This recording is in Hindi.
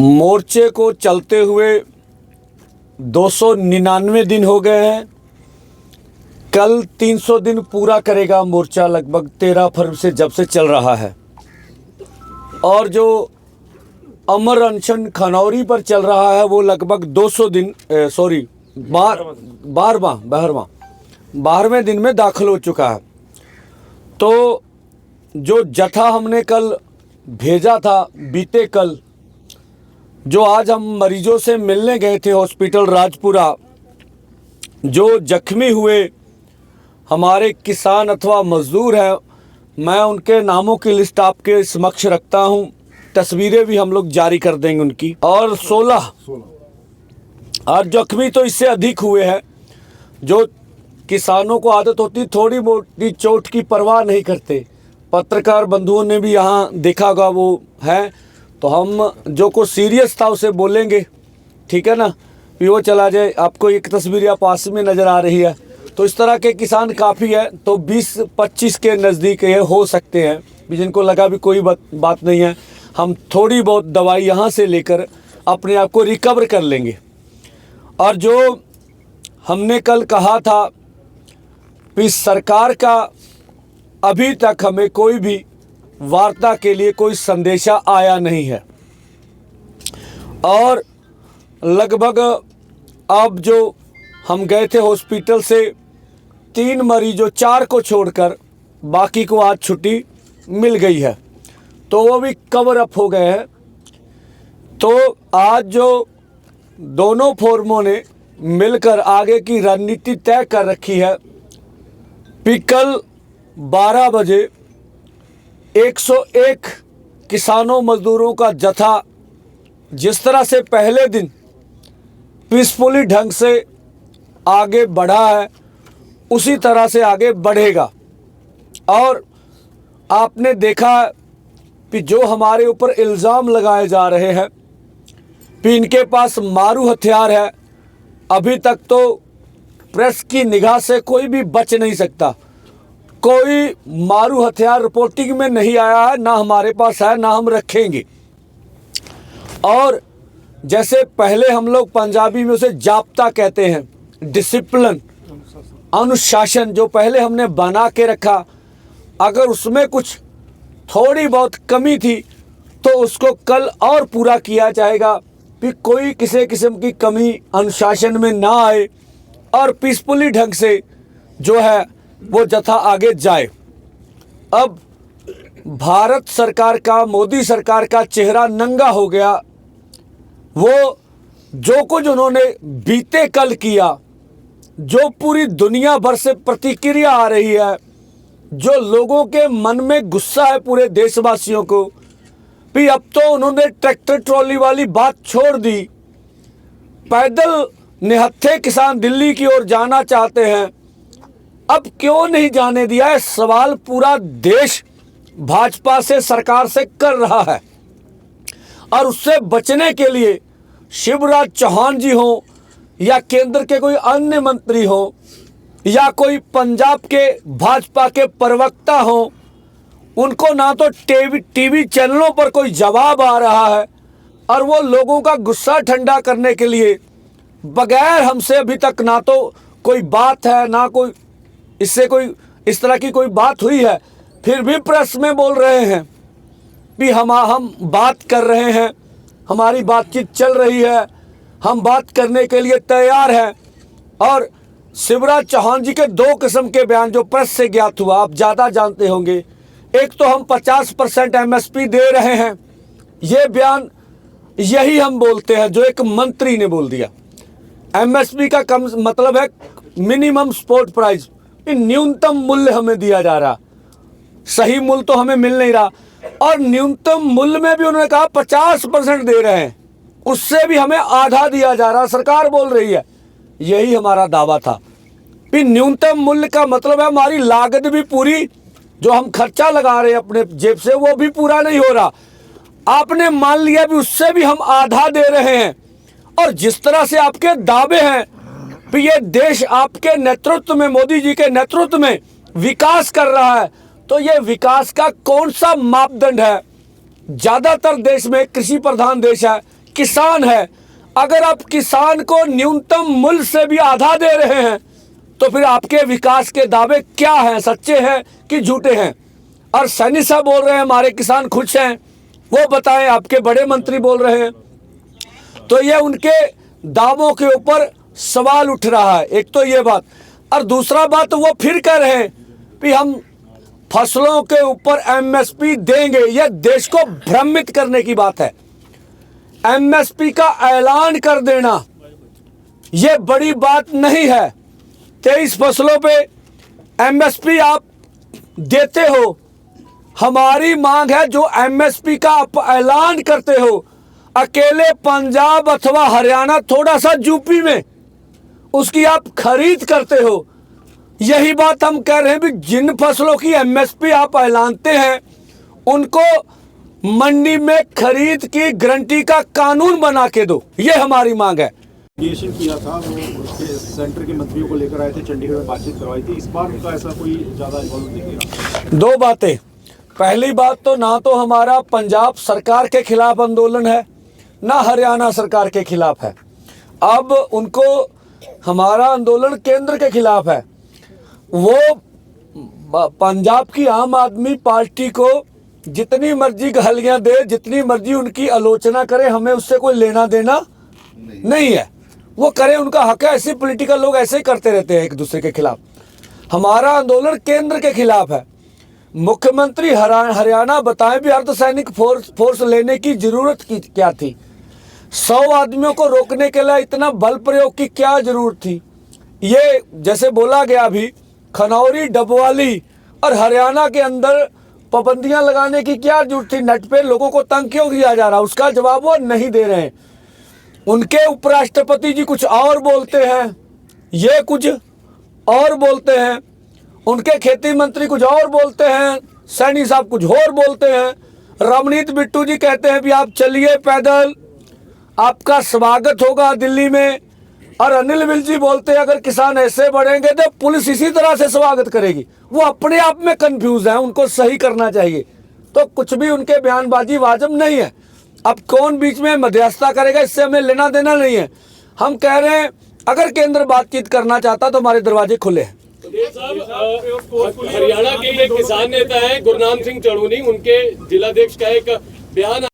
मोर्चे को चलते हुए 299 दिन हो गए हैं। कल 300 दिन पूरा करेगा मोर्चा, लगभग 13 फरवरी से जब से चल रहा है। और जो अमर अनशन खनौरी पर चल रहा है वो लगभग 200 दिन 12वें दिन में दाखिल हो चुका है। तो जो जत्था हमने कल भेजा था बीते कल, जो आज हम मरीजों से मिलने गए थे हॉस्पिटल राजपुरा, जो जख्मी हुए हमारे किसान अथवा मजदूर हैं, मैं उनके नामों की लिस्ट आपके समक्ष रखता हूं। तस्वीरें भी हम लोग जारी कर देंगे उनकी। और 16 और जख्मी तो इससे अधिक हुए हैं। जो किसानों को आदत होती थोड़ी मोटी चोट की परवाह नहीं करते। पत्रकार बंधुओं ने भी यहाँ देखा होगा वो है, तो हम जो को सीरियस था उसे बोलेंगे, ठीक है ना, कि वो चला जाए। आपको एक तस्वीर या पास में नज़र आ रही है, तो इस तरह के किसान काफ़ी है। तो 20-25 के नज़दीक ये हो सकते हैं, जिनको लगा भी कोई बात नहीं है, हम थोड़ी बहुत दवाई यहाँ से लेकर अपने आप को रिकवर कर लेंगे। और जो हमने कल कहा था कि सरकार का अभी तक हमें कोई भी वार्ता के लिए कोई संदेशा आया नहीं है। और लगभग अब जो हम गए थे हॉस्पिटल से 3 मरीजों, 4 को छोड़कर बाकी को आज छुट्टी मिल गई है, तो वो भी कवर अप हो गए हैं। तो आज जो दोनों फोरमों ने मिलकर आगे की रणनीति तय कर रखी है कि कल 12 बजे 101 किसानों मजदूरों का जत्था जिस तरह से पहले दिन पीसफुली ढंग से आगे बढ़ा है, उसी तरह से आगे बढ़ेगा। और आपने देखा कि जो हमारे ऊपर इल्ज़ाम लगाए जा रहे हैं कि इनके पास मारू हथियार है, अभी तक तो प्रेस की निगाह से कोई भी बच नहीं सकता। कोई मारू हथियार रिपोर्टिंग में नहीं आया है, ना हमारे पास है, ना हम रखेंगे। और जैसे पहले हम लोग पंजाबी में उसे जाप्ता कहते हैं, डिसिप्लिन, अनुशासन, जो पहले हमने बना के रखा, अगर उसमें कुछ थोड़ी बहुत कमी थी तो उसको कल और पूरा किया जाएगा कि कोई किसी किस्म की कमी अनुशासन में ना आए और पीसफुली ढंग से जो है वो जत्था आगे जाए। अब भारत सरकार का, मोदी सरकार का चेहरा नंगा हो गया। वो जो कुछ उन्होंने बीते कल किया, जो पूरी दुनिया भर से प्रतिक्रिया आ रही है, जो लोगों के मन में गुस्सा है पूरे देशवासियों को, भी अब तो उन्होंने ट्रैक्टर ट्रॉली वाली बात छोड़ दी। पैदल निहत्थे किसान दिल्ली की ओर जाना चाहते हैं, अब क्यों नहीं जाने दिया है, सवाल पूरा देश भाजपा से, सरकार से कर रहा है। और उससे बचने के लिए शिवराज चौहान जी हों या केंद्र के कोई अन्य मंत्री हों या कोई पंजाब के भाजपा के प्रवक्ता हों, उनको ना तो टीवी चैनलों पर कोई जवाब आ रहा है, और वो लोगों का गुस्सा ठंडा करने के लिए बगैर हमसे अभी तक ना तो कोई बात है, ना कोई इससे कोई इस तरह की कोई बात हुई है, फिर भी प्रेस में बोल रहे हैं कि हम बात कर रहे हैं, हमारी बातचीत चल रही है, हम बात करने के लिए तैयार हैं। और शिवराज चौहान जी के 2 किस्म के बयान जो प्रेस से ज्ञात हुआ, आप ज़्यादा जानते होंगे। एक तो हम 50% MSP दे रहे हैं, ये बयान यही हम बोलते हैं जो एक मंत्री ने बोल दिया। MSP का कम मतलब है मिनिमम सपोर्ट प्राइस, न्यूनतम मूल्य हमें दिया जा रहा, सही मूल्य तो हमें मिल नहीं रहा। और न्यूनतम मूल्य में भी उन्होंने कहा 50% दे रहे हैं, उससे भी हमें आधा दिया जा रहा, सरकार बोल रही है। यही हमारा दावा था कि न्यूनतम मूल्य का मतलब है हमारी लागत भी पूरी, जो हम खर्चा लगा रहे हैं अपने जेब से, वो भी पूरा नहीं हो रहा। आपने मान लिया भी उससे भी हम आधा दे रहे हैं। और जिस तरह से आपके दावे हैं कि ये देश आपके नेतृत्व में, मोदी जी के नेतृत्व में विकास कर रहा है, तो ये विकास का कौन सा मापदंड है? ज़्यादातर देश में कृषि प्रधान देश है, किसान है, अगर आप किसान को न्यूनतम मूल्य से भी आधा दे रहे हैं तो फिर आपके विकास के दावे क्या हैं, सच्चे हैं कि झूठे हैं? और सैनी साहब बोल रहे हैं हमारे किसान खुश हैं, वो बताएं। आपके बड़े मंत्री बोल रहे हैं, तो ये उनके दावों के ऊपर सवाल उठ रहा है। एक तो ये बात, और दूसरा बात वो फिर कह रहे हैं कि हम फसलों के ऊपर एमएसपी देंगे। यह देश को भ्रमित करने की बात है। एमएसपी का ऐलान कर देना यह बड़ी बात नहीं है। 23 फसलों पे एमएसपी आप देते हो, हमारी मांग है जो एमएसपी का आप ऐलान करते हो, अकेले पंजाब अथवा हरियाणा, थोड़ा सा यूपी में उसकी आप खरीद करते हो। यही बात हम कह रहे हैं भी जिन फसलों की एमएसपी आप ऐलानते हैं उनको मंडी में खरीद की गारंटी का कानून बना के दो, ये हमारी मांग है। डेलीगेशन किया था, वो उसके सेंटर के मंत्रियों को लेकर आए थे, चंडीगढ़ में बातचीत करवाई थी। इस बार उनका ऐसा कोई ज़्यादा इन्वॉल्व दिखेगा? दो बातें। पहली बात तो ना तो हमारा पंजाब सरकार के खिलाफ आंदोलन है, ना हरियाणा सरकार के खिलाफ है। अब उनको हमारा आंदोलन केंद्र के खिलाफ है। वो पंजाब की आम आदमी पार्टी को जितनी मर्जी गालियां दे, जितनी मर्जी उनकी आलोचना करे, हमें उससे कोई लेना देना नहीं है। वो करें, उनका हक है। ऐसे पॉलिटिकल लोग ऐसे ही करते रहते हैं एक दूसरे के खिलाफ। हमारा आंदोलन केंद्र के खिलाफ है। मुख्यमंत्री हरियाणा बताएं भी अर्धसैनिक फोर्स लेने की जरूरत की क्या थी? 100 आदमियों को रोकने के लिए इतना बल प्रयोग की क्या जरूरत थी? ये जैसे बोला गया अभी, खनौरी, डबवाली और हरियाणा के अंदर पाबंदियां लगाने की क्या जरूरत थी? नेट पे लोगों को तंग क्यों किया जा रहा? उसका जवाब वो नहीं दे रहे हैं। उनके उपराष्ट्रपति जी कुछ और बोलते हैं, ये कुछ और बोलते हैं, उनके खेती मंत्री कुछ और बोलते हैं, सैनी साहब कुछ और बोलते हैं। रमनीत बिट्टू जी कहते हैं भी आप चलिए पैदल, आपका स्वागत होगा दिल्ली में। और अनिल विज जी बोलते हैं अगर किसान ऐसे बढ़ेंगे तो पुलिस इसी तरह से स्वागत करेगी। वो अपने आप में कंफ्यूज हैं, उनको सही करना चाहिए। तो कुछ भी उनके बयानबाजी वाजिब नहीं है। अब कौन बीच में मध्यस्थता करेगा, इससे हमें लेना देना नहीं है। हम कह रहे हैं अगर केंद्र बातचीत करना चाहता तो हमारे दरवाजे खुले हैं। हरियाणा के एक किसान नेता है गुरनाम सिंह चढ़ूनी, उनके जिलाध्यक्ष का एक बयान